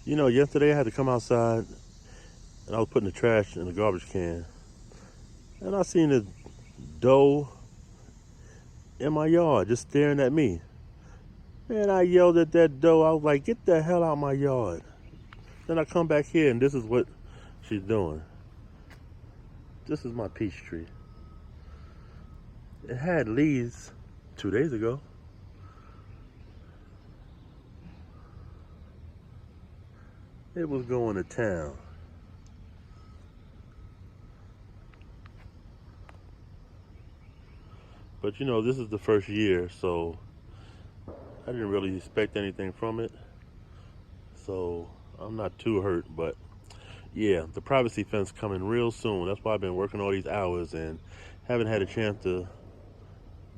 You know, yesterday I had to come outside and I was putting the trash in the garbage can, and I seen a doe in my yard just staring at me. Man, I yelled at that doe. I was like, get the hell out of my yard. Then I come back here and this is what she's doing. This is my peach tree. It had leaves 2 days ago. It was going to town. But you know, this is the first year, so I didn't really expect anything from it. So I'm not too hurt, but yeah, the privacy fence coming real soon. That's why I've been working all these hours and haven't had a chance to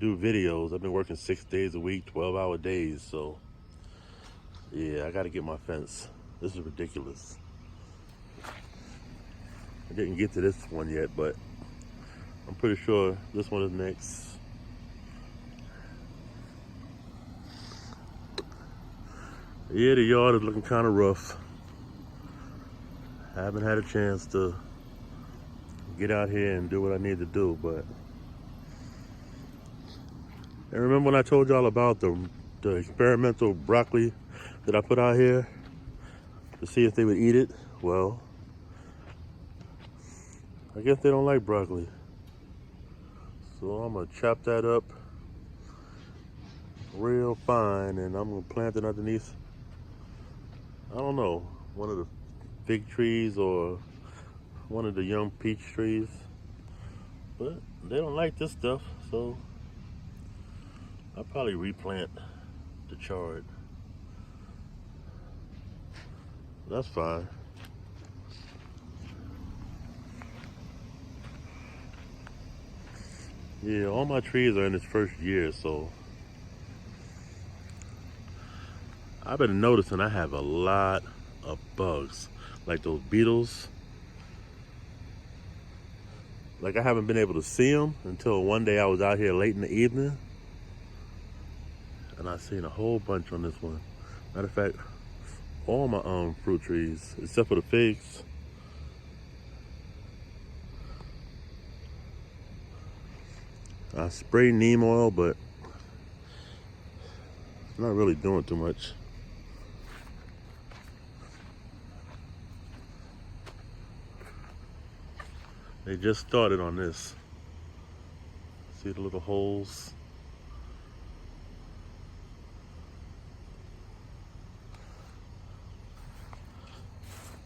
do videos. I've been working 6 days a week, 12-hour days. So yeah, I got to get my fence. This is ridiculous. I didn't get to this one yet, but I'm pretty sure this one is next. Yeah, the yard is looking kind of rough. I haven't had a chance to get out here and do what I need to do, but and remember when I told y'all about the experimental broccoli that I put out here to see if they would eat it? Well, I guess they don't like broccoli. So I'm gonna chop that up real fine and I'm gonna plant it underneath, I don't know, one of the fig trees or one of the young peach trees. But they don't like this stuff, so I'll probably replant the chard. That's fine. Yeah, all my trees are in its first year, so I've been noticing I have a lot of bugs, like those beetles. Like I haven't been able to see them until one day I was out here late in the evening and I seen a whole bunch on this one. Matter of fact, all my fruit trees, except for the figs. I spray neem oil, but it's not really doing too much. They just started on this. See the little holes?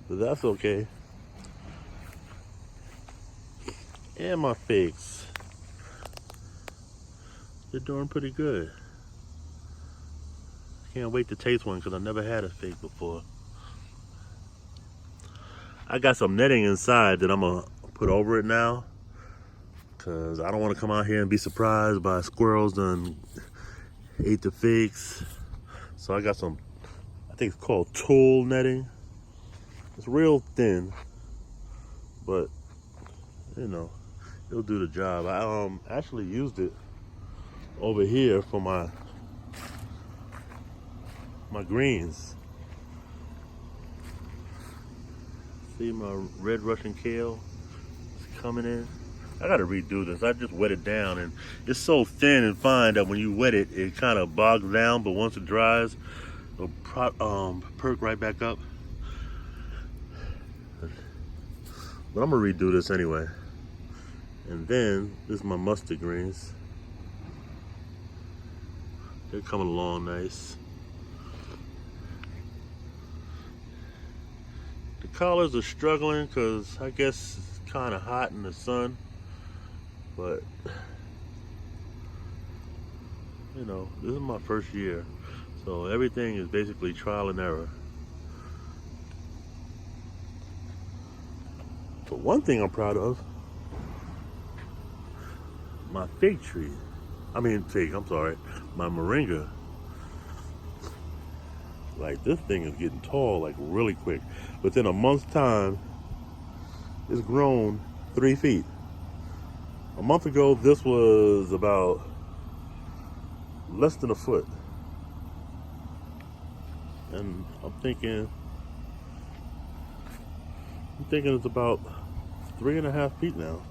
But that's okay. And my figs, they're doing pretty good. Can't wait to taste one because I never had a fig before. I got some netting inside that I'm gonna put over it now because I don't want to come out here and be surprised by squirrels and ate the figs. So I got some, I think it's called tulle netting. It's real thin, but you know, it'll do the job. I actually used it over here for my greens. See my red Russian kale is coming in. I gotta redo this. I just wet it down and it's so thin and fine that when you wet it, it kind of bogs down, but once it dries, it'll perk right back up. But I'm gonna redo this anyway. And then, this is my mustard greens. They're coming along nice. The collards are struggling because I guess it's kind of hot in the sun. But, you know, this is my first year. So everything is basically trial and error. But one thing I'm proud of, my fig tree. I'm sorry, my moringa. Like this thing is getting tall like really quick. Within a month's time, it's grown 3 feet. A month ago, this was about less than a foot. And I'm thinking I'm thinking it's about 3.5 feet now.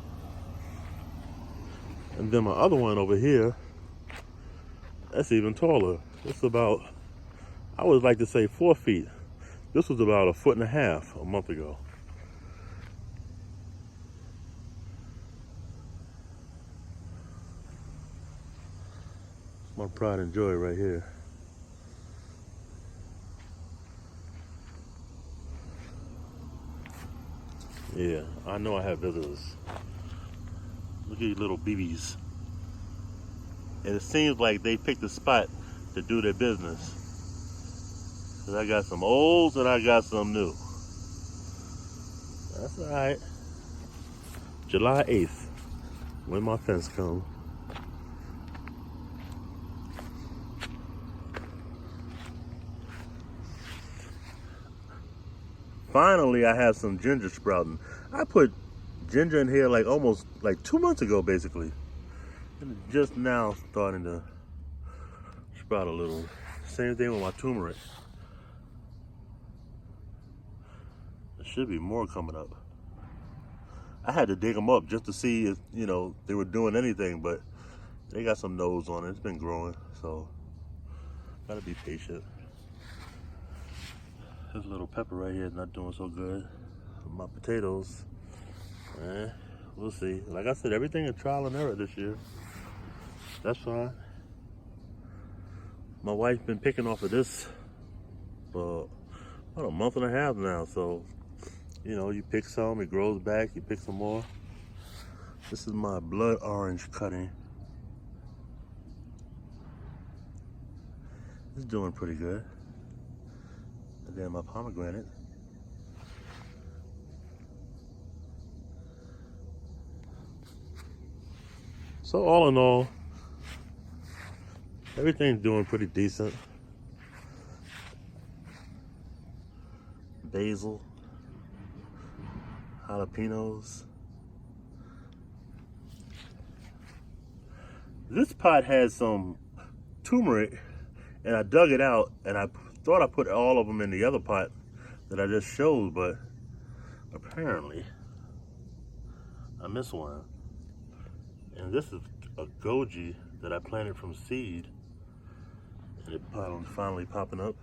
And then my other one over here, that's even taller. It's about, I would like to say 4 feet. This was about 1.5 feet a month ago. My pride and joy right here. Yeah, I know I have visitors. Look at these little BBs. And it seems like they picked a spot to do their business. Cause I got some olds and I got some new. That's all right. July 8th, when my fence comes. Finally, I have some ginger sprouting. I put ginger in here like almost like 2 months ago, basically. And it's just now starting to sprout a little. Same thing with my turmeric. There should be more coming up. I had to dig them up just to see if, you know, they were doing anything, but they got some nose on it. It's been growing, so gotta be patient. This little pepper right here is not doing so good. My potatoes, we'll see. Like I said, everything is trial and error this year. That's fine. My wife's been picking off of this for about a month and a half now, so you know, you pick some, it grows back, you pick some more. This is my blood orange cutting. It's doing pretty good. And then my pomegranate. So all in all, everything's doing pretty decent. Basil, jalapenos. This pot has some turmeric, and I dug it out, and I thought I put all of them in the other pot that I just showed, but apparently I missed one. And this is a goji that I planted from seed, and it finally popping up.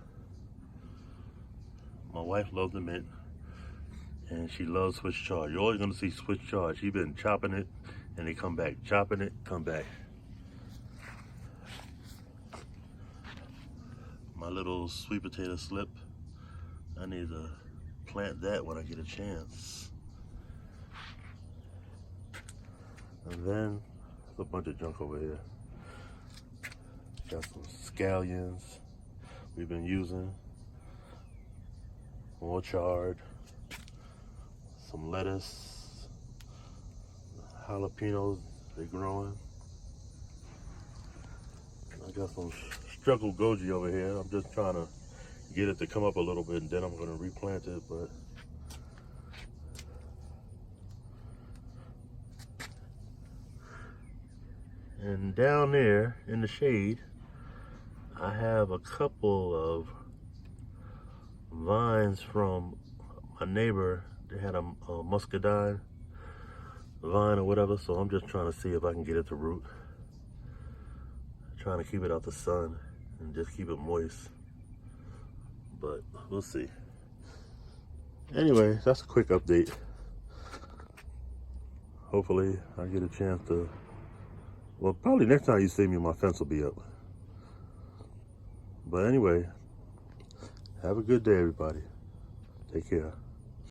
My wife loves the mint, and she loves Swiss chard. You're always gonna see Swiss chard. She's been chopping it, and they come back, chopping it, come back. My little sweet potato slip, I need to plant that when I get a chance. And then there's a bunch of junk over here. Got some scallions we've been using, more chard, some lettuce, jalapenos, they're growing. I got some struggle goji over here. I'm just trying to get it to come up a little bit, and then I'm going to replant it. But and down there in the shade, I have a couple of vines from my neighbor. They had a muscadine vine or whatever, so I'm just trying to see if I can get it to root. Trying to keep it out the sun and just keep it moist, but we'll see. Anyway, that's a quick update. Hopefully I get a chance to, well, probably next time you see me, my fence will be up. But anyway, have a good day, everybody. Take care.